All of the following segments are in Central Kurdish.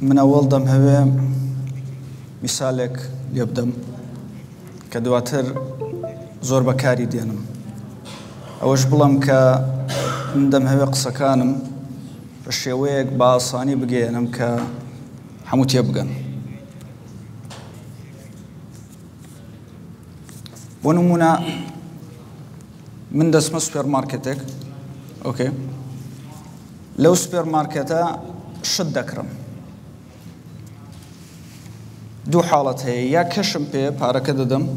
من أول دم هوا مثالك ليبدم كدواتر زور بكاري دينم أوش بلام من دم هوا قصكانم الشيويك باصاني بقينم حموت يبقن ونمونا من دسم سوبر ماركتك اوكي لو سوبر ماركتا شد دكرم دو حالت هي يا كشم بي بارك ددم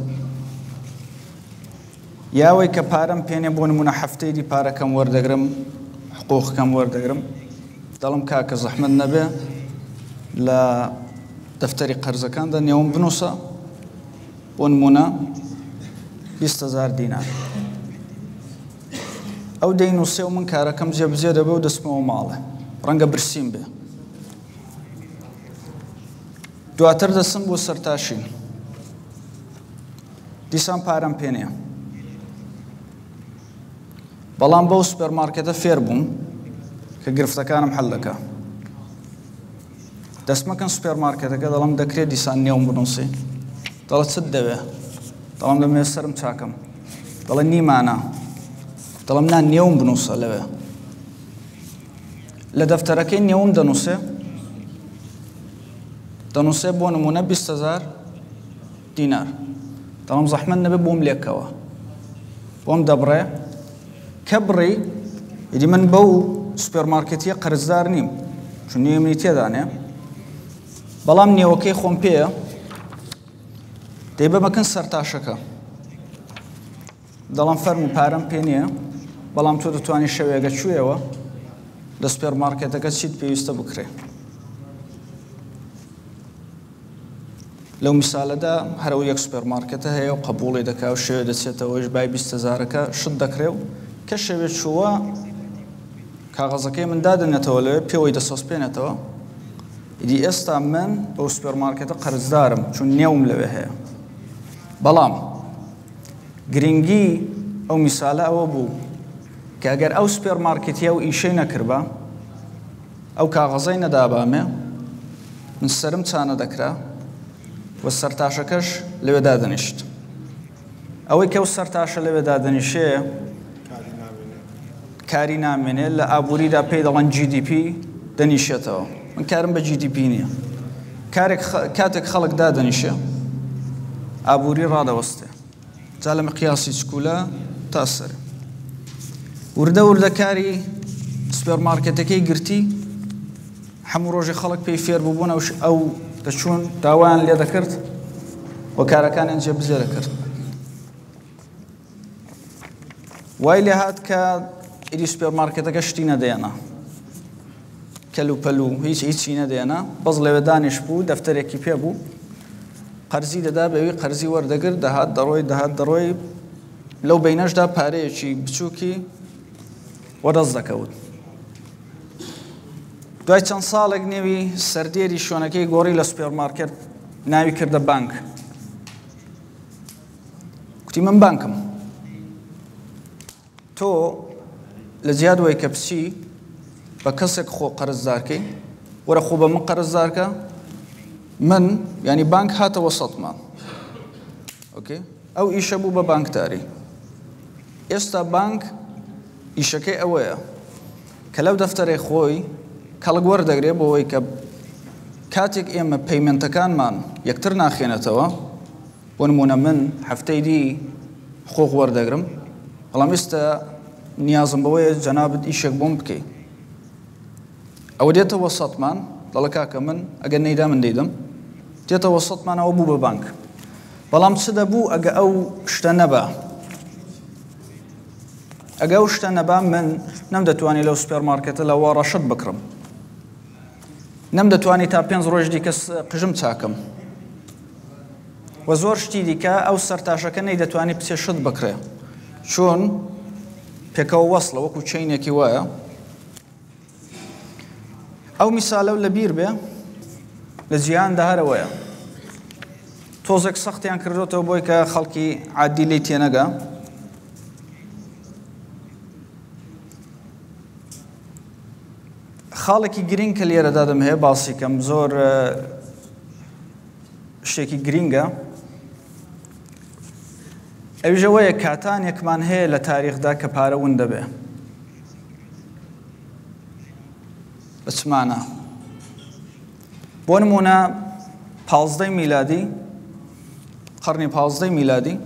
يا وي كبارم بيني بون من حفتي دي باركم وردغرم حقوق كم وردغرم دلم كاك زحمة النبي لا دفتري قرض كان دن يوم بنوسا ونمونا 20,000 دينار أو دينو سيو من كاركم جاب زيادة بو دسمو ماله رنگا برسيم به دواتر دسم بو سرتاشين ديسان پارم پينيا بلان بو سوبر ماركتا فير بوم كگرفتكانم حلكا دسما كان سوبر ماركتا دلم دكري ديسان نيوم بنوسي دلت سدبه دلم دم يسرم تاكم دلن نيمانا دلمنا نيوم بنوسا لبه لدفتركين نيوم دنوسه بون منا 20,000 دينار دلم زحمة نبي بوم ليكوا بوم دبره كبري يدي من بو سوبر ماركتية قرضدار نيم شو نيمني تيدانه بلام نيوكي خوم بيه ديبه مكن سرتاشكا دلم فرمو پارم پينيه بلام تو دتواني شوية شوية لسوبر ماركتك تشيد بيوستا بكري لو مثال دا هرو يك سوبر ماركت هي وقبولي دكا وشوية دسيتا ويش باي 20,000 شد دكريو كشوية شوا كاغازكي من دادن يتولو بيوي دسوس بينتو يدي استا من بو سوبر ماركت قرضدارم چون نيوم لوي هي بلام گرنگي او مثال او بو كاگر او سوبر ماركت او ايشي نكربا او كاغازي ندابامه من سرم تانا دكرا والسرتاشكش لو دادنشت او كو سرتاش لو دادنشي كاري نامنه لا ابوري دا بيدلان جي دي بي دنيشتو من كارم بجي دي بي نيه كاتك خلق دادنشه ابوري رادا وسته زال مقياسي سكولا تاثر ورده كاري سوبر ماركتكي قرتي حمو روجي خلق بي فير بوبون او تشون داوان اللي ذكرت وكاركان انجي بزي ذكرت وايلي هات كا إدي سوبر ماركتك اشتينا دينا كلو بلو هيش شينا دينا بزلي ودانش بو دفتر اكيبيا بو قرزي دا بيوي قرزي وردقر دهات دروي لو بيناش دا باري شي بچوكي ورزدكود دوای چند ساڵێک نێوی سەردێری شوێنەکەی گۆڕی لە سوپەر مارکێت ناوی کردە بانک کوتی من بانکم تۆ لە جیادوەی کە بچی بە کەسێک خۆ قەرزدارکەی وەرە خۆ بە من قەرزدارکە من یعنی بانک هاتەوە سەدمان ئۆکێ ئەو ئیشە بوو بە بانکداری ئێستا بانک ئیشەکەی ئەوەیە کە لەو دەفتەرەی خۆی کەڵک وەردەگرێ بۆەوەی کە کاتێک ئێمە پەیمەنتەکانمان یەکتر ناخێنێتەوە بۆ نمونە من هەفتەی دی حقوق وەردەگرم بەڵام ئێستا نیازم بەوەیە جەنابەت ئیشێک بۆم بکەی ئەوە دێتەوە سەدمان دەڵێ کاکە من ئەگەر نەیدا من دەیدەم دێتەوە سەدمان ئەوە بوو بە بانک بەڵام چ دەبوو ئەگە ئەو شتە نەبا ئەگە ئەو شتە نەبا من نەمدەتوانی لەو سوپەر مارکێتە لەوە ڕەشت بکڕم نەمدەتوانی تا 5 ڕۆژ دیکە قژم چاکەم و زۆر شتی دیکە ئەو سەرتاشەکە نەیدەتوانی پچێ شت بکڕێ چۆن پێکەوە وەصلە وەکو چینێکی وایە ئەو میسالە لە بیر بێ لە جیهاندا هەرەوەیە تۆزێک سەختیان کردوتەوە بۆی کە خەڵکی عادی لێی تێنەگا خاڵێکی گرنگ کە لێرەدا دەمهەیە باسی کەم زۆر شتێکی گرنگە ئەوژەوەیە کاتانێکمان هەیە لە تاریخدا کە پارە ون دەبێ بە چمانە بۆ نمونە 15 میلادی قەرنی 15 میلادی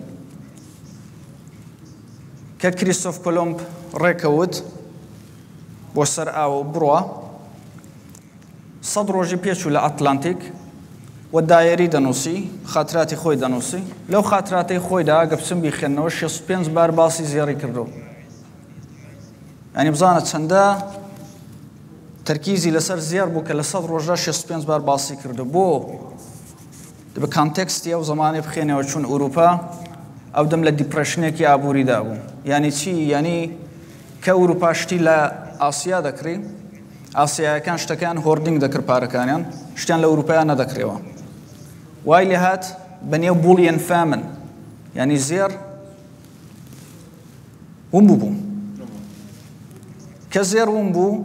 کە کریستۆف کۆلۆمب ڕێکەوت بۆ سەر ئاوە بڕوە 100 ڕۆژی پێچوو لە ئەتلانتیک و دایەری دەنووسی خاتراتی خۆی دەنووسی لەو خاتراتی خۆیدا ئەگە بچم بیخێنەوە 65 بار باسی زێڕی کردو ینی بزانە چەندە تەرکیزی لەسەر زێر بوو کە لە 100 ڕۆژدا 65 بار باسی کردو بۆ بە کانتێکستی ئەو زمانی بخێنەوە چون ئوروپا ئەو دەم لە دیپڕێشنێکی ئابووریدا بوو یعنی چی یعنی کە ئوروپا شتی لە ئاسیا دەکڕی ئاسیایەکان شتەکان هۆردینگ دەکرد پارەکانیان شتیان لە ئوروپایان نەدەکرێەوە وای لێ هات بەنێو بوڵیەن فامن یعنی زێر ون بوو کە زێر ون بوو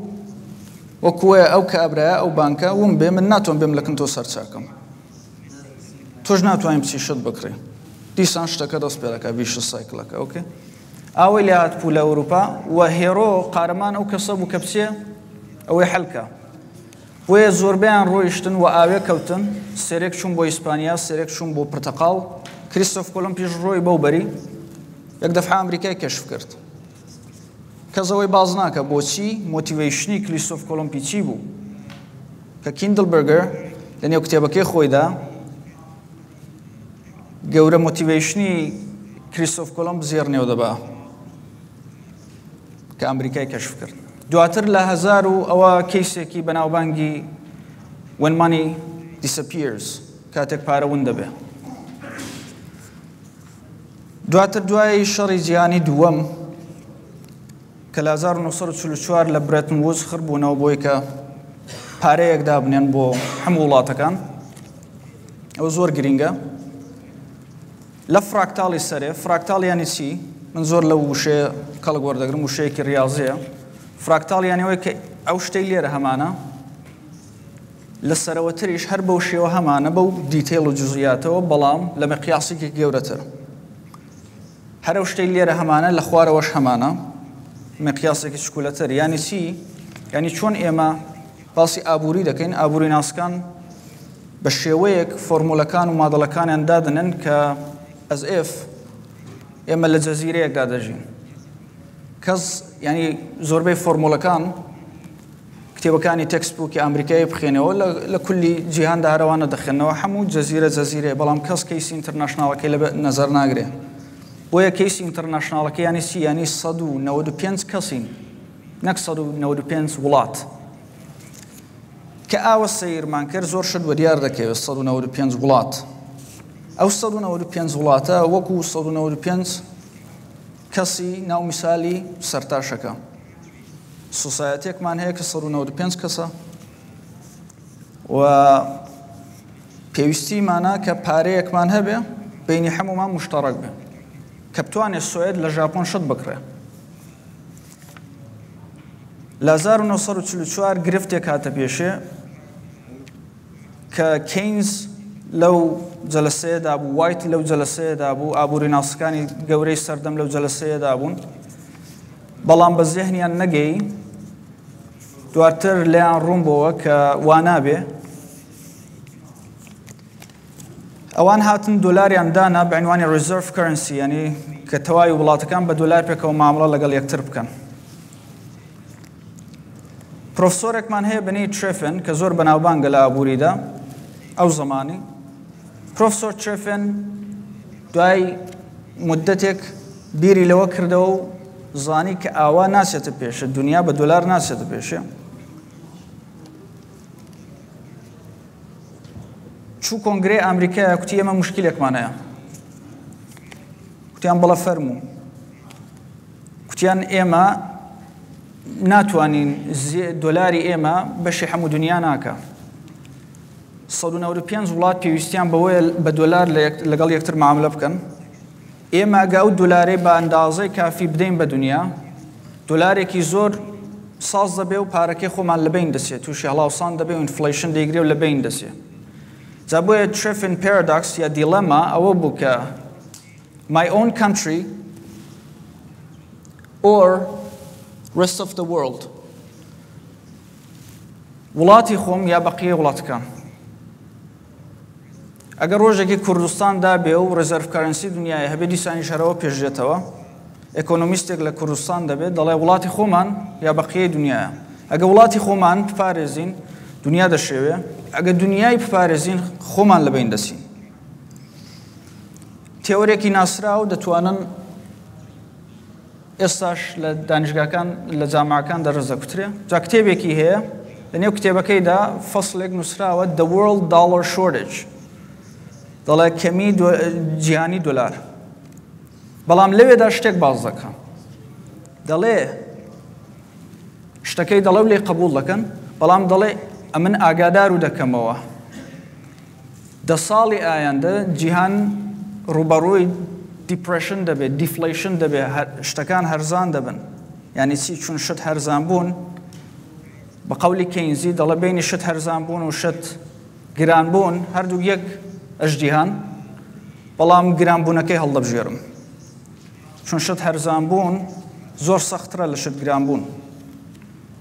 وەکوێ ئەو کابرایە ئەو بانکە ون بێ من ناتوان بێم لەکن تۆ سەرچاکەم تۆش ناتوانین بچی شت بکڕی دیسان شتەکە دەست پێ دەکا بیش سایکلەکە ئۆکێ ئەوەی لێ هات پوو لە ئەوروپا و هێرۆ قارەمان ئەو کەسە بوو کە بچێ ئەوەی حەلکە بۆیە زۆربیان ڕۆیشتن و ئاوێ کەوتن سێرێک چوون بۆ ئیسپانیا سێرێک چوون بۆ پرتەقاڵ کریستۆف کۆلۆمب پیش ڕۆی بەو بەری یەک دەفعە ئەمریکای کەشف کرد کەسەوەی باز ناکە بۆچی مۆتیڤیشنی کریستۆف کۆلۆمبی چی بوو کە کیندلبەرگەر لە نێو کتێبەکەی خۆیدا گەورە مۆتیڤیشنی کریستۆف کۆلۆمب زێر نێو دەبا کە ئەمریکای کەشف کرد دواتر لە هەزار و ئەوە کەیسێکی بەناوبانگی when money disappears کاتێک پارە ون دەبێ دواتر دوای شەڕی جیهانی دووەم کە لە 1944 لە برێتن وودز خڕبوونەوە بۆی کە پارەیەک دابنێن بۆ هەموو وڵاتەکان ئەوە زۆر گرینگە لە فراکتاڵی سەرێ فراکتاڵ یانی چی من زۆر لە وشەیە کەڵک وەردەگرم وشەیەکی ریاضیە فراکتاڵ یانەوەی کە ئەو شتەی لێرە هەمانە لە سەرەوەتریش هەر بەو شێوە هەمانە بەو دیتیل و جزئیاتەوە بەڵام لە مقیاسێکی گەورەتر هەر ئەو شتەی لێرە هەمانە لە خوارەوەش هەمانە مقیاسێکی چکولەتر یانی چی یانی چۆن ئێمە باسی ئابووری دەکەین ئابووری ناسکان بە شێوەیەک فۆرمولەکان و مادەڵەکانیان دادنن کە ئەز ئێف ئێمە لە جەزیرەیەکدا دەژین کەس ینی زۆربەی فۆرمولەکان کتێبەکانی تێکسبووکی ئەمریکایی بخێنەوە لە کولی جیهاندا هەروانە دەخێنەوە هەموو جەزیرە بەڵام کەس کەیسی ئینتەرناشناڵەکەی لە نەزەر ناگرێ بۆیە کەیسی ئینتەرناشناڵەکە یانی چی یانی 195 کەسین نەک 195 وڵات کە ئاوە سەیرمان کرد زۆر شت بە دیار دەکەوێت 195 وڵات ئەو 195 وڵاتە وەکو 195 کەسی ناومیسالی سەرتاشەکە سۆسایەتێکمان هەیە کە 195 کەسە و پێویستیمانە کە پارەیەکمان هەبێ بینی هەمومان مشتەڕەک بێ کە بتوانێت سوێد لە ژاپۆن شت بکڕێ لە 1944 گرفتێک هاتە پێشێ کە کەینز لەو جەلسەیەدا بوو وایت لەو جەلسەیەدا بوو ئابووری ناسکانی گەورەی سەردەم لەو جەلسەیەدا بوون بەڵام بە زێهنیان نەگەی دواتر لێیان ڕوون بۆەوە کە وانابێ ئەوان هاتن دۆلاریان دانا بە عنوانی ریزەرڤ کەرنسی یعنی کە تەواوی وڵاتەکان بە دۆلار پێکەوە مامەڵە لەگەڵ یەکتر بکەن پرۆفسۆرێکمان هەیە بەنێی ترێفن کە زۆر بەناوبانگە لە ئابووریدا ئەو زمانی پرۆفسۆر ترێفن دوای مدەتێک بیری لەوە کردەوە و زانی کە ئاوا ناچێتە پێشە دنیا بە دۆلار ناچێتە پێشێ چوو کۆنگرەی ئەمریکایە کوتی ئێمە موشکیلێکمان هەیە کوتیان بەڵە فەرموو کوتیان ئێمە ناتوانین دۆلاری ئێمە بەشی هەموو دنیا ناکە 195 وڵات پێویستیان بەوەیە بە دۆلار لەگەڵ یەکتر معاملە بکەن ئێمە ئەگە ئەو دۆلارەی بە ئەندازەی کافی بدەین بە دنیا دۆلارێکی زۆر ساز دەبێ و پارەکەی خۆمان لەبین دەچێت تووشی هەڵاوسان دەبێ و ئینفلیشن دەیگرێ و لەبین دەچێت جا بۆیە تریفین پارادۆکس یا دیلەما ئەوە بوو کە my own country or rest of the world وڵاتی خۆم یا بەقیە وڵاتەکان ئەگەر ڕۆژێکی کوردستان دابێ و ڕزەرڤ کارنسی دنیای هەبێ دیسانی شەرەوە پێشدێتەوە ئێکۆنۆمیستێک لە کوردستان دەبێت دەڵێ وڵاتی خۆمان یا بەقیەی دنیایە ئەگە وڵاتی خۆمان بپارێزین دنیا دەشێوێ ئەگە دنیای بپارێزین خۆمان لەبین دەچین تێوەرێکی ناسراو دەتوانن ئێستاش لە دانیشگاکان لە جامعەکان دەڕزە کوترێ جا کتێبێکی هەیە لەنێو کتێبەکەیدا فەسڵێک نووسراوە The World Dollar Shortage دەڵێ کەمی جیهانی دۆلار بەڵام لەوێدا شتێک باز دەکەم دەڵێ شتەکەی دەڵێ و لێ قبول دەکەن بەڵام دەڵێ ئەمن ئاگادار و دەکەمەوە دە ساڵی ئایندە جیهان ڕوبەڕووی دیپڕشن دەبێت دیفلیشن دەبێت شتەکان هەرزان دەبن یعنی چی چون شت هەرزان بوون بە قەولی کەینزی دەڵێ بینی شت هەرزان بوون و شت گران بوون هەردوو یەک ئەژدیهان بەڵام گرانبوونەکەی هەڵدەبژێرم چون شت هەرزان بوون زۆر سەخترە لە شت گران بوون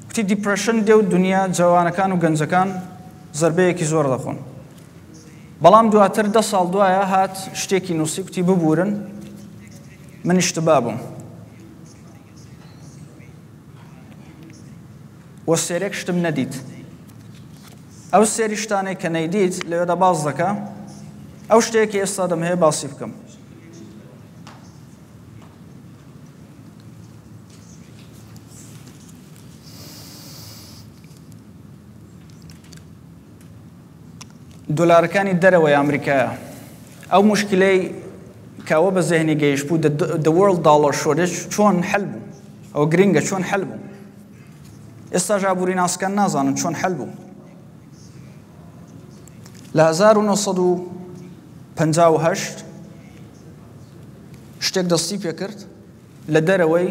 کوتی دیپڕشن دێ و دنیا جوانەکان و گەنجەکان زەربەیەکی زۆر دەخۆن بەڵام دواتر 10 ساڵ دوایە هات شتێکی نووسی کوتی ببورن من ئیشتبا بووم وە سێرێک شتم نەدیت ئەو سێری شتانێک کە نەیدیت لەوێدا باز دەکا ئەو شتێکی ئێستا دەمهەیە باسی بکەم دۆلارەکانی دەرەوەی ئەمریکایە ئەو موشکلەی کاوە بە زێهنی گەیشت بوو The World Dollar Shortage چۆن حەل بوو ئەو گرنگە چۆن حەل بوو ئێستا ژابووری ناسکان نازانن چۆن حەل بوو لە 1958 شتێک دەستی پێکرد لە دەرەوەی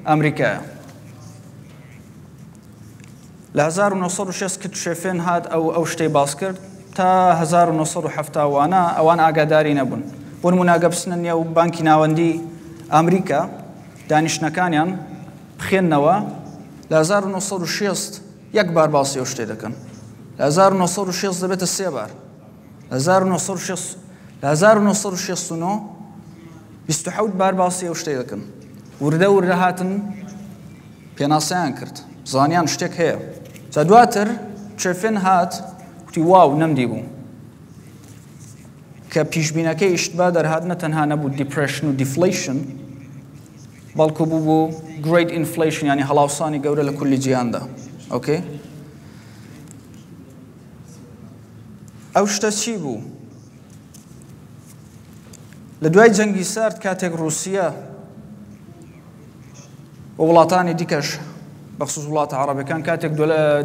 ئەمریکایە لە 1960 کە تشێفێن هات ئەو شتەی باس کرد تا 1970 وانە ئەوان ئاگاداری نەبوون بۆ نمونە ئەگە بچنە نێو بانکی ناوەندی ئەمریکا دانیشتنەکانیان بخێننەوە لە 1960 یەک بار باسی ئەو شتێ دەکەن لە 1960 دەبێتە 3 بار لە 1969 27 بار باسی ئەو شتێ دەکەن وردە هاتن پێناسەیان کرد زانیان شتێک هەیە جا دواتر تشێفێن هات کوتی واو نەمدی بوو کە پیشبینەکەی ئیشتبا دەرهات نەتەنها نەبوو دیپڕشن و دیفلیشن بەڵکو بوو بۆ گرێت ئینفلیشن یعنی هەڵاوسانی گەورە لە کولی جیهاندا ئۆکەی ئەو شتە چی بوو لە دوای جەنگی سارد کاتێک رووسیا و وڵاتانی دیکەش بەخصوص وڵاتە عەرەبیەکان کاتێک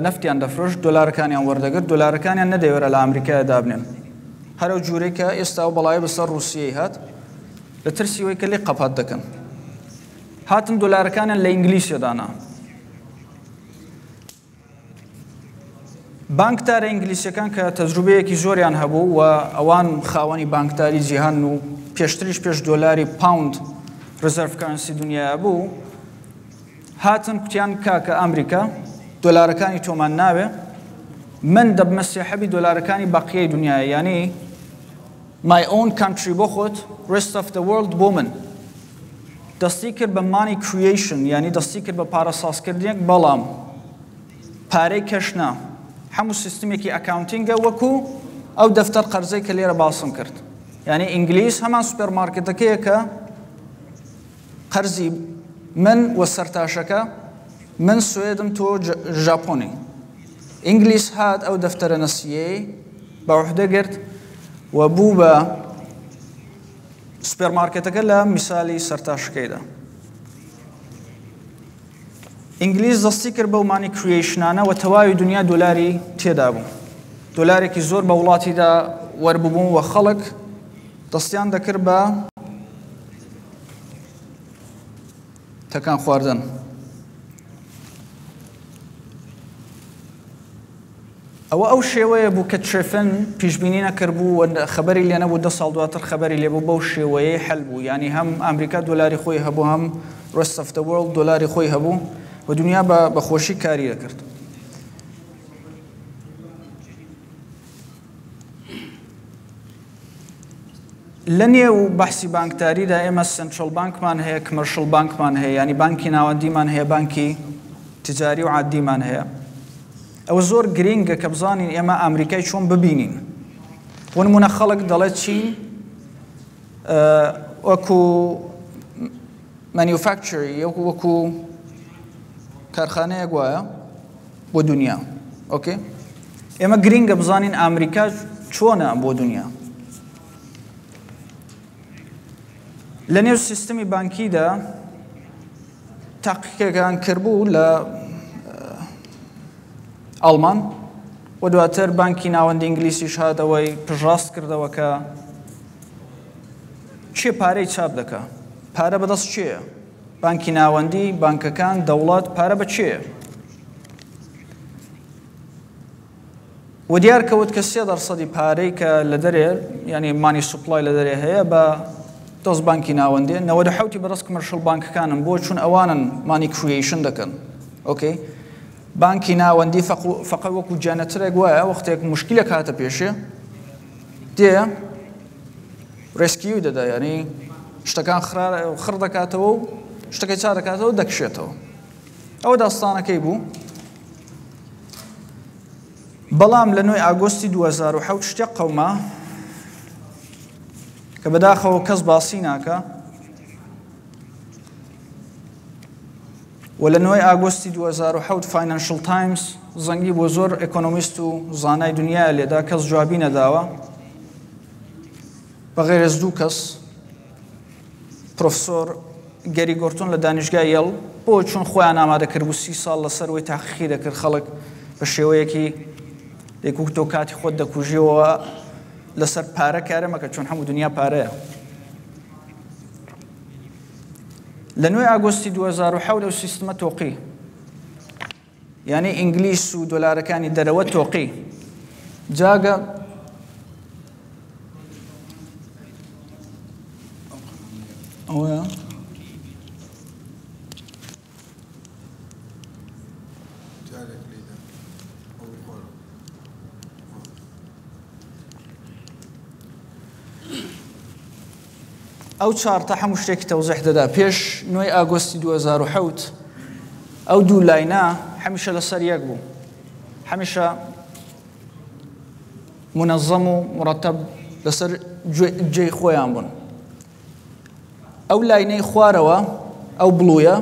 نەفتیان دەفرۆشت دۆلارەکانیان وەردەگرت دۆلارەکانیان نەدەیوێرە لە ئەمریکا دابنێن هەرو جوورەی کە ئێستا و بەڵای بەسەر رووسیای هات لە ترسیەوەی کە لێ قەپات دەکەن هاتن دۆلارەکانیان لە ئینگلیسیا دانا بانکدارە ئینگلیسیەکان کە تەجروبەیەکی زۆریان هەبوو و ئەوان خاوەنی بانکداری جیهان و پێشتریش پێش دۆلاری پاوند ڕزەرڤ کارنسی دنیای بوو هاتن کوتیان کاکە ئەمریکا دۆلارەکانی تۆمان ناوێ من دەبمە سێحەبی دۆلارەکانی بەقیەی دنیای یعنی my own country بۆ خۆت rest of the world بۆ من دەستی کرد بە money creation یعنی دەستی کرد بە پارە سازکردنێک بەڵام پارەی کەشنا هەموو سیستمێکی ئەکاونتینگە وەکو ئەو دەفتەر قەرزەی کە لێرە باسم کرد یعنی ئینگلیس هەمان سوپەرمارکێتەکەیە کە قەرزی من وە سەرتاشەکە من سوێدم تۆ ژاپۆنی ئینگلیس هات ئەو دەفتەرە نەسیەی بە وحدە گرت و بوو بە سوپەرمارکێتەکە لە میسالی سەرتاشەکەیدا ئینگلیس دەستی کرد بەو مانی کریێشنانە و تەواوی دنیا دۆلاری تێدا بوو دۆلارێکی زۆر بە وڵاتیدا وەرببوون و خەڵک دەستیان دەکرد بە تەکان خواردن ئەو شێوەیە بوو کە ترێفن پیشبینی نەکردبوو و خەبەری لێ نەبوو 10 ساڵ دواتر خەبەری لێبوو بەو شێوەیە حەل بوو یعنی هەم ئەمریکا دۆلاری خۆی هەبوو هەم rest of the world دۆلاری خۆی هەبوو و دنیا بە خۆشی کاری دەکرد. لە نێو بەحسی بانکداریدا ئێمە سنترال بانکمان هەیە کمەرشل بانکمان هەیە ینی بانکی ناوەندیمان هەیە بانکی تجاری و عادیمان هەیە. ئەوە زۆر گرینگە کە بزانین ئێمە ئەمریکای چۆن ببینین. بۆ نمونە خەڵک دەڵێت چین وەکو مانیفاکچری وەکو کارخانەیەک وایە بۆ دنیا. ئۆکێ؟ ئێمە گرینگە بزانین ئەمریکا چۆنە بۆ دنیا. لە نێو سیستمی بانکیدا تاقیقێکیان کردبوو لە ئەڵمان و دواتر بانکی ناوەندی ئینگلیسیش هاتەوەی پژڕاست کردەوە کە چێ پارەی چاپ دەکا پارە بەدەست چێە بانکی ناوەندی بانکەکان دەوڵەت پارە بە چێە و دیار کەوت کە 3% پارەی کە لە دەرێ ینی مانی سوپلای لە دەرێ هەیە بە دەست بانکی ناوەندێ 97 بەدەست کمەرشل بانکەکانن بۆ چون ئەوانن مانی کریشن دەکەن. ئۆکەی؟ بانکی ناوەندی فەقە وەکو جانەترێک وایە وەختێک مشکلێک هاتە پێشێ دێ ڕێسکیو دەدا ینی شتەکان خڕ دەکاتەوە و شتەکەی چا دەکاتەوە و دەکشێتەوە. ئەوە داستانەکەی بوو. بەڵام لە 9 ئاگۆستی 2007 شتێک قەوما کە بەداخەوە کەس باسی ناکە و لە 9 ئاگۆستی 2007 فاینانشل تایمز زەنگی بۆ زۆر ئێکۆنۆمیست و زانای دنیا لێدا کەس جوابی نەداوە بەغێرە 2 کەس پرۆفسۆر گەری گۆرتون لە دانیشگای یەڵ بۆ چون خۆیان ئامادەکرد بوو 30 ساڵ لەسەرەوەی تاقیقی دەکرد خەڵک بە شێوەیەکی دەیکوتۆ کاتی خۆت دەکوژیەوە لەسەر پارە کارە مەکە چون هەموو دنیا پارەیە. لە 9 ئاگۆستی 2007 ئەو سیستمە تۆقی یعنی ئینگلیس و دۆلارەکانی دەرەوە تۆقی جاگە ئەوە ئەو چارتە هەموو شتێکی تەوزیح دەدا پێش 9 ئاگۆستی 2007 ئەو دوو لاینە هەمیشە لەسەر یەک بوو هەمیشە منەظەم و مرەتەب لەسەر جێی خۆیان بوون. ئەو لاینەی خوارەوە ئەو بڵوویە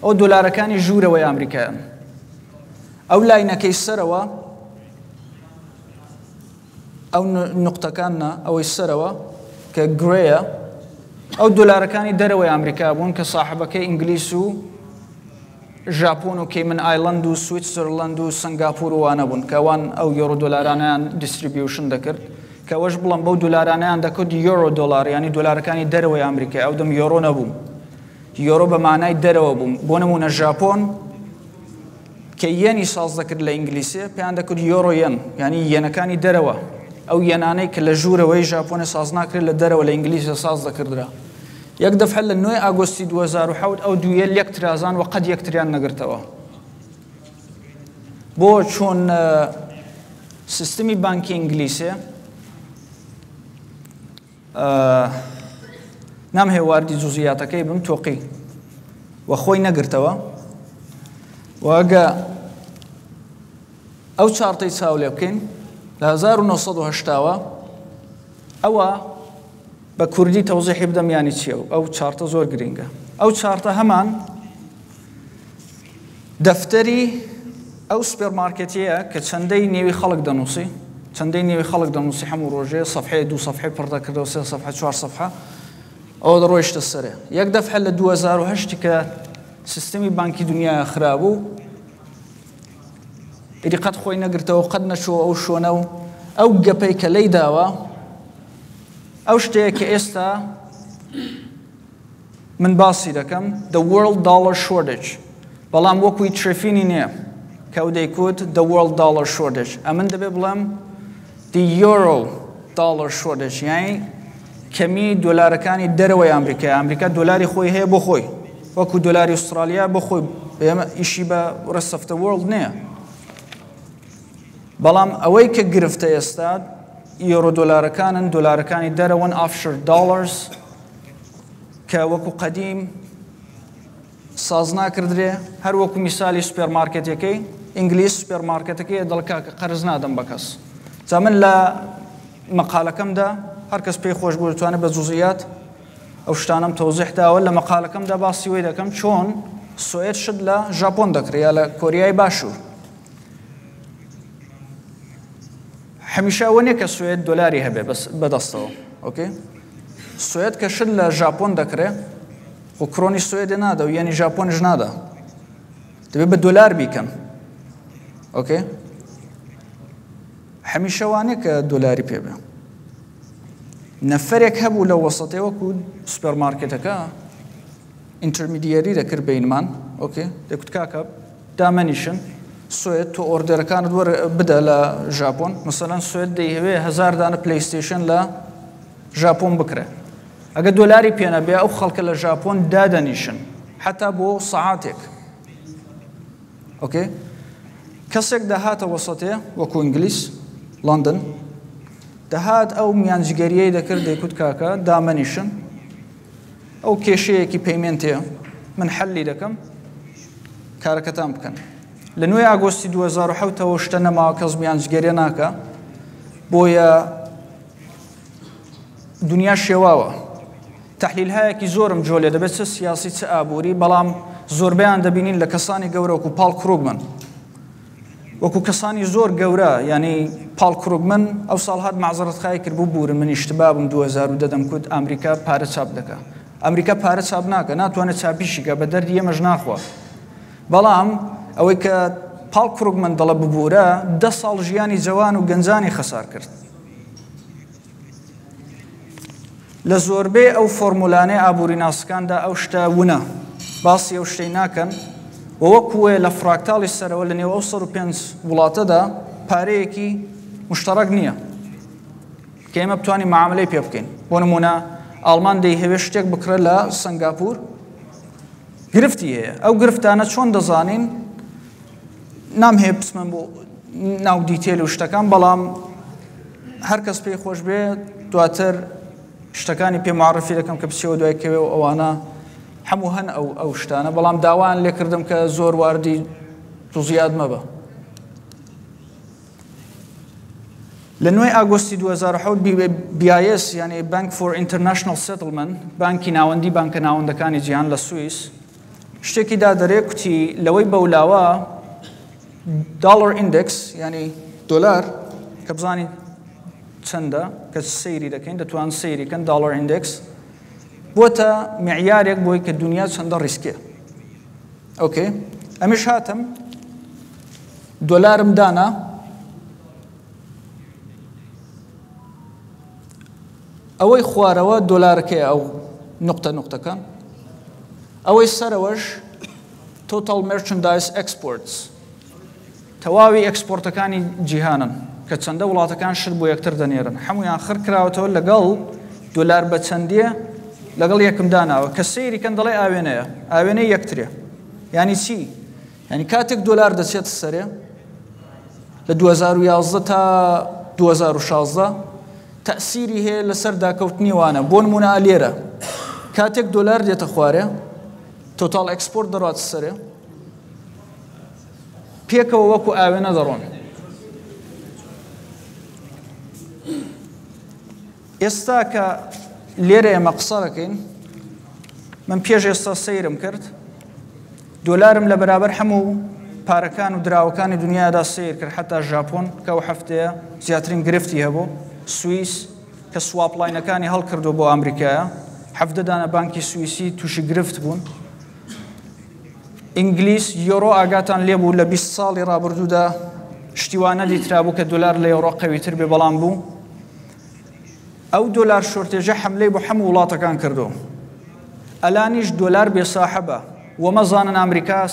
ئەو دۆلارەکانی ژوورەوەی ئەمریکایان. ئەو لاینەکەی سەرەوە ئەو نقطەکانە ئەوەی سەرەوە کە گرێیە ئەو دۆلارەکانی دەرەوەی ئەمریکا بوون کە ساحبەکەی ئینگلیس و ژاپۆن و کەیمن ئایلەند و سویتزەرلەند و سنگاپور وانە بوون کە ئەوان ئەو یۆرۆ دۆلارانیان دیستریبیوشن دەکرد کە ئەوەش بڵم بەو دۆلارانیان دەکرد یۆرۆ دۆلار ینی دۆلارەکانی دەرەوەی ئەمریکا ئەو دەم یۆرۆ نەبوو یۆرۆ بە مانای دەرەوە بووم بۆ نمونە ژاپۆن کە یەنی ساز دەکرد لە ئینگلیسێ پێیان دەکرد یۆرۆ یەن ینی یەنەکانی دەرەوە ئەو یەنانەی کە لە ژوورەوەی ژاپۆنی ساز ناکرێت لە دەرەوە لە ئینگلیسە ساز دەکردرا. یەک دەفعە لە 9 ئاگۆستی 2007 ئەو دوویە لێک ترازان و قەت یەکتریان نەگرتەوە. بۆ چۆن سیستمی بانکی ئینگلیسێ نامهێ واردی جوزئیاتەکەی بم تۆقی و خۆی نەگرتەوە و ئەگە ئەو چارتەی چاو لێ بکەین لە 1970ەوە ئەوە بە کوردی تەوزیحی بدەم یانی چییە و ئەو چارتە زۆر گرینگە. ئەو چارتە هەمان دەفتەری ئەو سوپێرمارکێتیە کە چەندەی نێوی خەڵک دەنووسی چەندەی نێوی خەڵک دەنووسی هەموو ڕۆژێ سەفحەیە 2 سەفحەی پڕ دەکردەوە 3 سەفحە 4 سەفحە ئەوە دەڕۆیشتە سەرێ. یەک دەفعە لە 2008 کە سیستمی بانکی دنیا خرابوو ئیدی قەت خۆی نەگرتەوە قەت نەچووە ئەو شۆنە و ئەو گەپەی کە لەی داوە ئەو شتەیە کە ئێستا من باسی دەکەم the world dollar shortage بەڵام وەکوی ترێفینی نییە کەو دەیکوت the world dollar shortage ئەمن دەبێ بڵێم the euro dollar shortage یعنی کەمی دۆلارەکانی دەرەوەی ئەمریکا ئەمریکا دۆلاری خۆی هەیە بۆ خۆی وەکو دۆلاری ئوسترالیا بۆ خۆی ئێمە ئیشی بە rest of the world نییە بەڵام ئەوەی کە گرفتە ئێستا یۆرۆ دۆلارەکانن دۆلارەکانی دەرەوەن offshore dollars کە وەکو قەدیم ساز ناکردرێ هەر وەکو میسالی سوپێرمارکێتەکەی ئینگلیس سوپێرمارکێتەکەی دڵکا کە قەرز نادەم بە کەس جا من لە مەقالەکەمدا هەر کەس پێی خۆش بوو دەتوانێت بە جوزئیات ئەو شتانم تەوزیح داوە لە مەقالەکەمدا باسی وەی دەکەم چۆن سوێد شت لە ژاپۆن دەکرێت یا لە کۆریای باشوور هەمیشە ئەوە نییە کە سوێد دۆلاری هەبێ بەدەستەوە ئۆکێ سوێد کە شت لە ژاپۆن دەکرێت و کڕۆنی سوێدە نادا و یعنی ژاپۆنش نادا دەبێت بە دۆلار بیکەن ئۆکێ هەمیشە وانێ کە دۆلاری پێبێ نەفەرێک هەبوو لە وەسەتێ وەکو سوپەرمارکێتەکە ئینتەرمیدیەری دەکرد بینمان ئۆکێ دەکوت کاکە دامەنیشن سوێد تۆ ئۆردەرەکانت بدە لە ژاپۆن مەسەلەن سوێد دەیهەوێ 1000 دانە پلەیستیشن لە ژاپۆن بکرێ ئەگە دۆلاری پێنە بێ ئەو خەڵکە لە ژاپۆن دادەنیشن حتا بۆ سەعاتێک ئۆکێ کەسێک دەهاتە وەسەتێ وەکو ئینگلیس لەندن دەهات ئەو میانجگەریەی دەکرد دەیکوت کاکە دامەنیشن ئەو کێشەیەکی پەیمێنتەیە من حەلی دەکەم کارەکەتان بکەن لە 9 ئاگۆستی 2007ەوە شتە نەماوە کەس میانجگەریە ناکە بۆیە دنیا شێواوە تحلیلهایەکی زۆرم جۆ لێ دەبێت چه سیاسی چه ئابووری بەڵام زۆربەیان دەبینین لە کەسانی گەورە وەکو پاڵ کروگمن وەکو کەسانی زۆر گەورە ینی پاڵ کروگمن ئەو ساڵ هات معزەرەتخای کرد بوو بورن من ئیشتبابم 2010 دەمکوت ئەمریکا پارە چاپ دەکە ئەمریکا پارە چاپ ناکە ناتوانێت چاپیشیکە بە دەردی ئێمەش ناخوا بەڵام ئەوەی کە پاڵ کروگمن دەڵە ببوورە 10 ساڵ ژیانی جوان و گەنجانی خەسار کرد لە زۆربەی ئەو فۆرمولانەی ئابووری ناسەکاندا ئەو شتە ونە باسی ئەو شتەی ناکەن و وەکوێ لە فراکتاڵی سەرەوە لە نێو ئەو 105 وڵاتەدا پارەیەکی مشتەڕەک نییە کە ئێمە بتوانین معاملەی پێ بکەین بۆ نمونە ئاڵمان دەیهەوێت شتێک بکرێت لە سنگاپور گرفتی هەیە ئەو گرفتانە چۆن دەزانین نامهەیە بچمەم بۆ ناو دیتێل و شتەکان بەڵام هەر کەس پێی خۆش بێ دواتر شتەکانی پێ معرفی دەکەم کە بچێەوە دوای کەوێ و ئەوانە هەموو هەن ئەو شتانە بەڵام داوان لێ کردم کە زۆر واردی توزیاد مەبە لە 9 ئاگۆستی 2007 BIS یعنی Bank for International Settlement بانکی ناوەندی بانکە ناوەندەکانی جیهان لە سوئیس شتێکی دادەرێ کوتی لەوەی بەولاوە دۆلار ئیندێکس یعنی دۆلار کە بزانین چەندە کە سەیری دەکەین دەتوان سەیریکەن دۆلار ئیندێکس بۆتە معیارێک بۆی کە دنیا چەندە ڕیسکێ ئۆکێ ئەمیش هاتم دۆلارم دانا ئەوەی خوارەوە دۆلارەکەی ئەو نقطەکە ئەوەی سەرەوەش total merchandise exports تەواوی ئەکسپۆرتەکانی جیهانن کە چەندە وڵاتەکان شت بۆ یەکتر دەنێرن هەمویان خڕ کراوەتەوە لەگەڵ دۆلار بە چەندیە لەگەڵ یەکم داناوە کە سەیریکەن دەڵێ ئاوێنەیە ئاوێنەی یەکترێ یعنی چی یعنی کاتێک دۆلار دەچێتە سەرێ لە 2011 تا 2016 تەسیری هەیە لەسەر داکەوتنی وانە بۆ نمونە لێرە کاتێک دۆلار دێتە خوارێ تۆتال ئەکسپۆرت دەڕاتە سەرێ پێکەوە وەکو ئاوێنە دەڕۆن ئێستا کە لێرە ئێمە قسە دەکەین من پێش ئێستا سەیرم کرد دۆلارم لە بەرابەر هەموو پارەکان و دراوەکانی دنیادا سیر کرد حتا ژاپۆن کە ئەو هەفتەیە زیاترین گرفتی هەبوو سوئیس کە سواپلاینەکانی هەڵکردو بۆ ئەمریکایە 17 دانە بانکی سوئیسی تووشی گرفت بوون ئینگلیس یۆرۆ ئاگاتان لێبوو لە 20 ساڵی ڕابردوودا شتیوانە دیترابوو کە دۆلار لە یۆرۆ قەویتر بێ بەڵام بوو ئەو دۆلار شۆرتێژە حملەی بۆ هەموو وڵاتەکان کردو ئەلانیش دۆلار بێساحەبە وەمەزانن ئەمریکا